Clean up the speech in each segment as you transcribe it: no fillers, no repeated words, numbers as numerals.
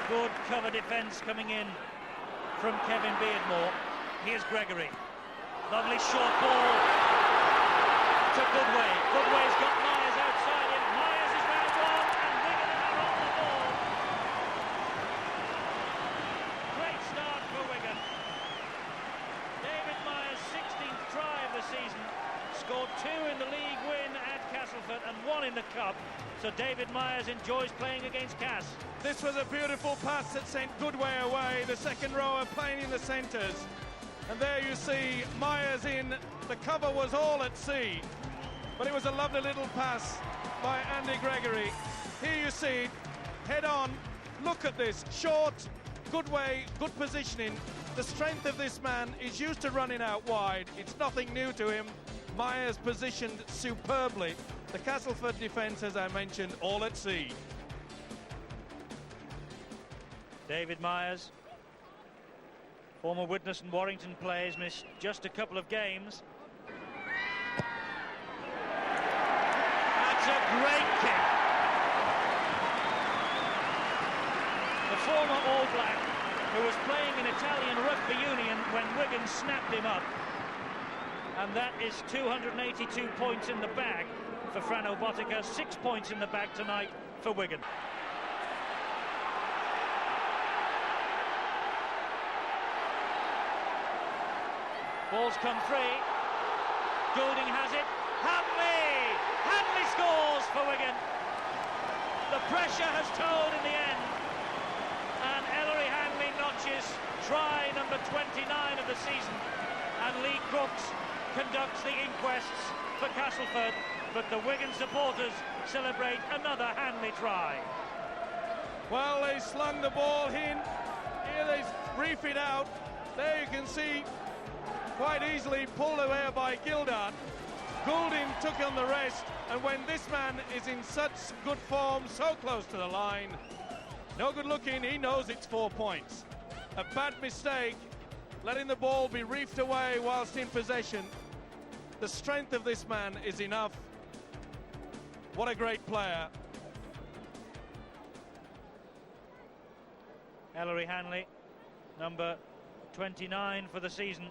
Good cover defence coming in from Kevin Beardmore. Here's Gregory. Lovely short ball to Goodway. Goodway's got Myers outside him. Myers is round one, and Wigan are on the ball. Great start for Wigan. David Myers' 16th try of the season. Scored 2 in the league win at Castleford and 1 in the cup. So David Myers enjoys playing against Cass. This was a beautiful pass that sent Goodway away. The second rower playing in the centres. And there you see Myers in. The cover was all at sea. But it was a lovely little pass by Andy Gregory. Here you see it, head on. Look at this, short, Goodway, good positioning. The strength of this man is used to running out wide. It's nothing new to him. Myers positioned superbly. The Castleford defence, as I mentioned, all at sea. David Myers, former Widnes and Warrington players, missed just a couple of games. That's a great kick. The former All Black, who was playing in Italian Rugby Union when Wigan snapped him up. And that is 282 points in the bag for Frano Botica, 6 points in the bag tonight for Wigan. Ball's come free. Goulding has it. Hanley! Hanley scores for Wigan. The pressure has told in the end. And Ellery Hanley notches try number 29 of the season. And Lee Crooks conducts the inquests for Castleford, but the Wigan supporters celebrate another Hanley try. Well, they slung the ball in. Here they reef it out. There you can see, quite easily pulled away by Gildart. Goulding took on the rest, and when this man is in such good form, so close to the line, no good looking, he knows it's 4 points. A bad mistake, letting the ball be reefed away whilst in possession. The strength of this man is enough. What a great player. Ellery Hanley, number 29 for the season,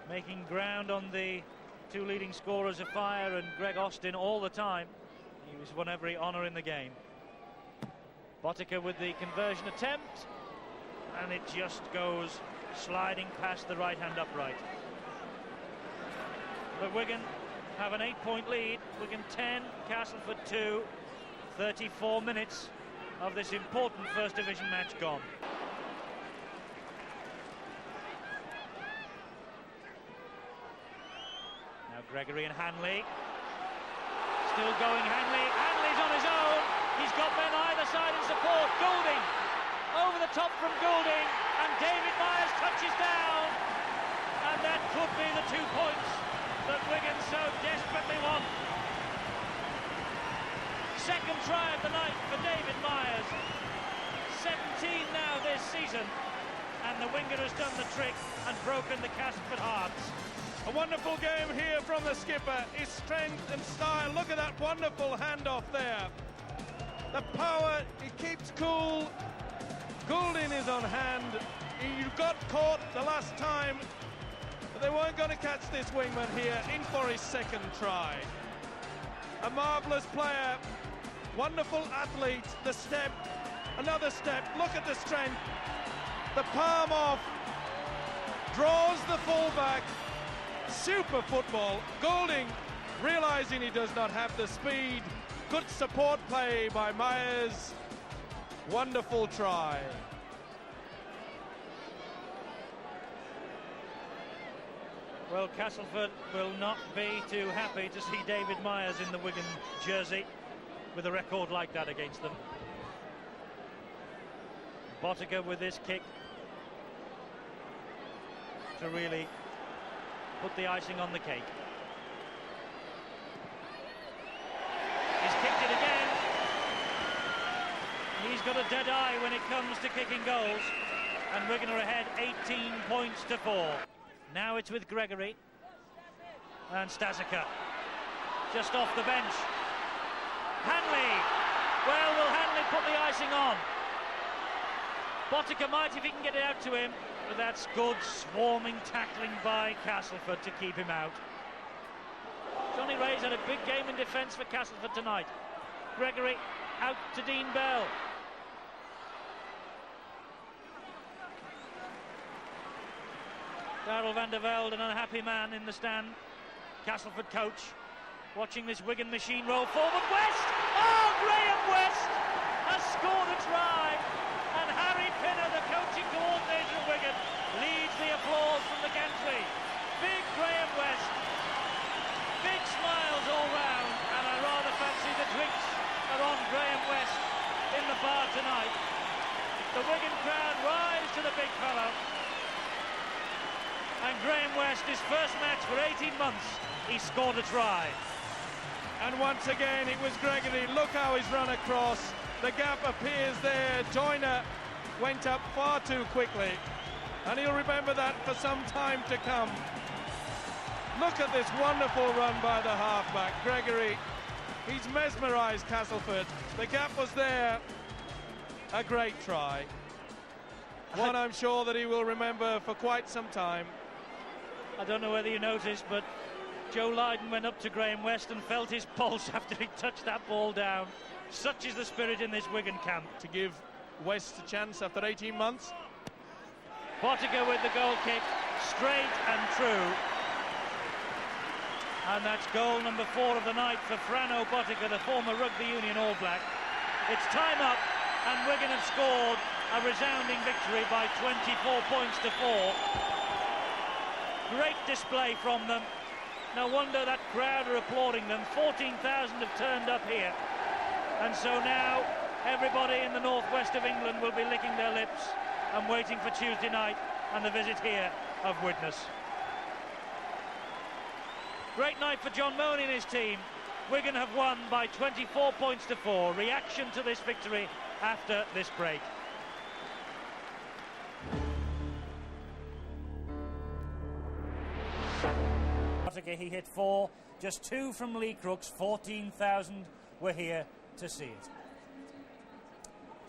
making ground on the 2 leading scorers of Fire and Greg Austin all the time. He was won every honour in the game. Botica with the conversion attempt, and it just goes sliding past the right-hand upright. But Wigan have an 8-point lead. Wigan 10, Castleford 2. 34 minutes of this important First Division match gone. Now Gregory and Hanley. Still going Hanley. Hanley's on his own. He's got men either side in support. Goulding. Over the top from Goulding. And David Myers touches down. And that could be the 2 points that Wigan so desperately want. Second try of the night for David Myers. 17 now this season. And the winger has done the trick and broken the Castleford hearts. A wonderful game here from the skipper. His strength and style. Look at that wonderful handoff there. The power, he keeps cool. Goulding is on hand. He got caught the last time. They weren't going to catch this wingman here, in for his second try. A marvellous player, wonderful athlete, the step, another step, look at the strength, the palm off, draws the fullback, super football. Goulding, realising he does not have the speed, good support play by Myers, wonderful try. Well, Castleford will not be too happy to see David Myers in the Wigan jersey with a record like that against them. Botica with this kick to really put the icing on the cake. He's kicked it again. He's got a dead eye when it comes to kicking goals, and Wigan are ahead 18 points to 4. Now it's with Gregory and Stasica just off the bench. Hanley, well, will Hanley put the icing on? Botica might if he can get it out to him, but that's good swarming tackling by Castleford to keep him out. Johnny Ray's had a big game in defence for Castleford tonight. Gregory out to Dean Bell. Darrell van der Velde, an unhappy man in the stand. Castleford coach watching this Wigan machine roll forward. West! Oh, Graham West has scored a try, and Harry Pinner, the coaching coordinator of Wigan, leads the applause from the gantry. Big Graham West, big smiles all round, and I rather fancy the drinks are on Graham West in the bar tonight. The Wigan crowd rise to the big fellow, and Graham West, his first match for 18 months, he scored a try. And once again, it was Gregory. Look how he's run across. The gap appears there. Joyner went up far too quickly, and he'll remember that for some time to come. Look at this wonderful run by the halfback, Gregory. He's mesmerised Castleford. The gap was there. A great try. One I'm sure that he will remember for quite some time. I don't know whether you noticed, but Joe Lydon went up to Graham West and felt his pulse after he touched that ball down. Such is the spirit in this Wigan camp. To give West a chance after 18 months. Botica with the goal kick, straight and true. And that's goal number 4 of the night for Frano Botica, the former Rugby Union All Black. It's time up, and Wigan have scored a resounding victory by 24 points to 4. Great display from them. No wonder that crowd are applauding them. 14,000 have turned up here. And so now everybody in the northwest of England will be licking their lips and waiting for Tuesday night and the visit here of Widnes. Great night for John Mooney and his team. Wigan have won by 24 points to 4. Reaction to this victory after this break. He hit 4, just 2 from Lee Crooks. 14,000 were here to see it.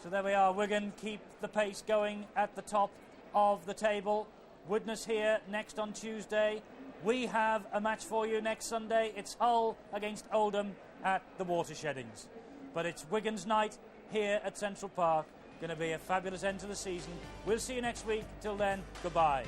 So there we are. Wigan keep the pace going at the top of the table. Widnes here next on Tuesday. We have a match for you next Sunday. It's Hull against Oldham at the Watersheddings. But it's Wigan's night here at Central Park. Going to be a fabulous end to the season. We'll see you next week. Till then, goodbye.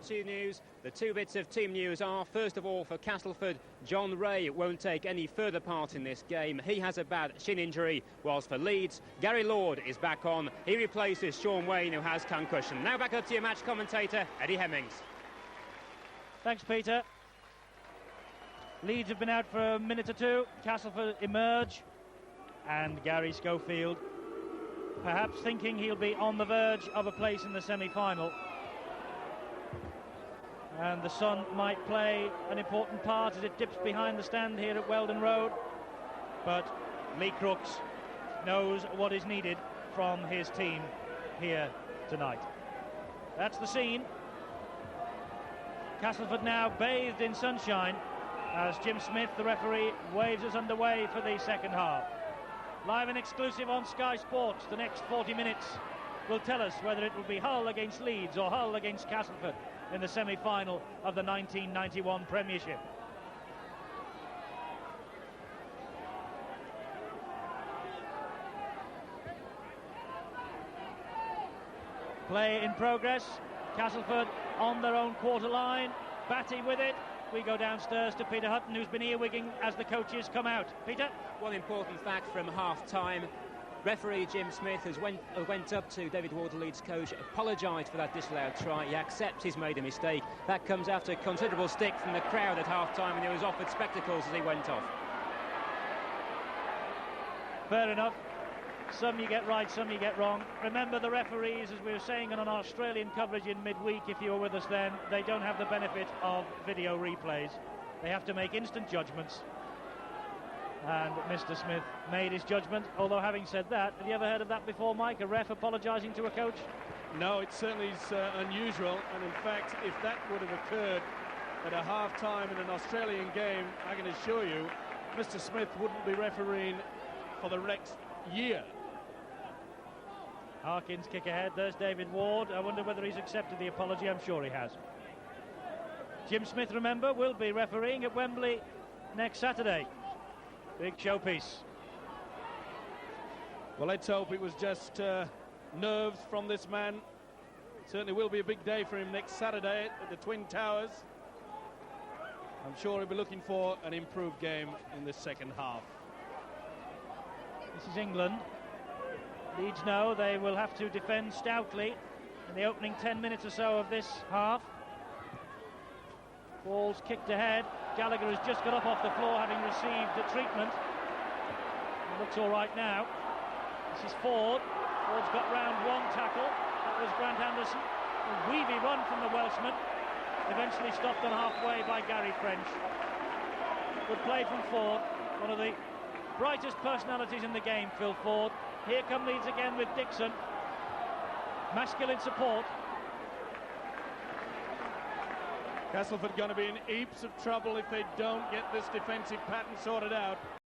Team news. The 2 bits of team news are, first of all, for Castleford, John Ray won't take any further part in this game. He has a bad shin injury, whilst for Leeds, Gary Lord is back on. He replaces Sean Wayne, who has concussion. Now back up to your match commentator, Eddie Hemmings. Thanks, Peter. Leeds have been out for a minute or two. Castleford emerge, and Gary Schofield, perhaps thinking he'll be on the verge of a place in the semi-final. And the sun might play an important part as it dips behind the stand here at Weldon Road. But Lee Crooks knows what is needed from his team here tonight. That's the scene. Castleford now bathed in sunshine as Jim Smith, the referee, waves us underway for the second half. Live and exclusive on Sky Sports, the next 40 minutes will tell us whether it will be Hull against Leeds or Hull against Castleford in the semi-final of the 1991 Premiership. Play in progress. Castleford on their own quarter line. Batty with it. We go downstairs to Peter Hutton, who's been earwigging as the coaches come out. Peter? One important fact from half-time. Referee Jim Smith went up to David Ward, the Leeds coach, apologised for that disallowed try. He accepts he's made a mistake. That comes after considerable stick from the crowd at half-time, and he was offered spectacles as he went off. Fair enough. Some you get right, some you get wrong. Remember, the referees, as we were saying on our Australian coverage in midweek, if you were with us then, they don't have the benefit of video replays. They have to make instant judgments. And Mr. Smith made his judgment, although having said that, have you ever heard of that before, Mike? A ref apologising to a coach? No, it certainly is unusual, and in fact, if that would have occurred at a half-time in an Australian game, I can assure you, Mr. Smith wouldn't be refereeing for the next year. Harkins kick ahead, there's David Ward. I wonder whether he's accepted the apology. I'm sure he has. Jim Smith, remember, will be refereeing at Wembley next Saturday. Big showpiece. Well, let's hope it was just nerves from this man. Certainly will be a big day for him next Saturday at the Twin Towers. I'm sure he'll be looking for an improved game in the second half. This is England. Leeds know they will have to defend stoutly in the opening 10 minutes or so of this half. Ball's kicked ahead. Gallagher has just got up off the floor, having received the treatment. It looks all right now. This is Ford. Ford's got round one tackle. That was Grant Anderson. A weavy run from the Welshman. Eventually stopped on halfway by Gary French. Good play from Ford. One of the brightest personalities in the game, Phil Ford. Here come Leeds again with Dixon. Masculine support. Castleford going to be in heaps of trouble if they don't get this defensive pattern sorted out.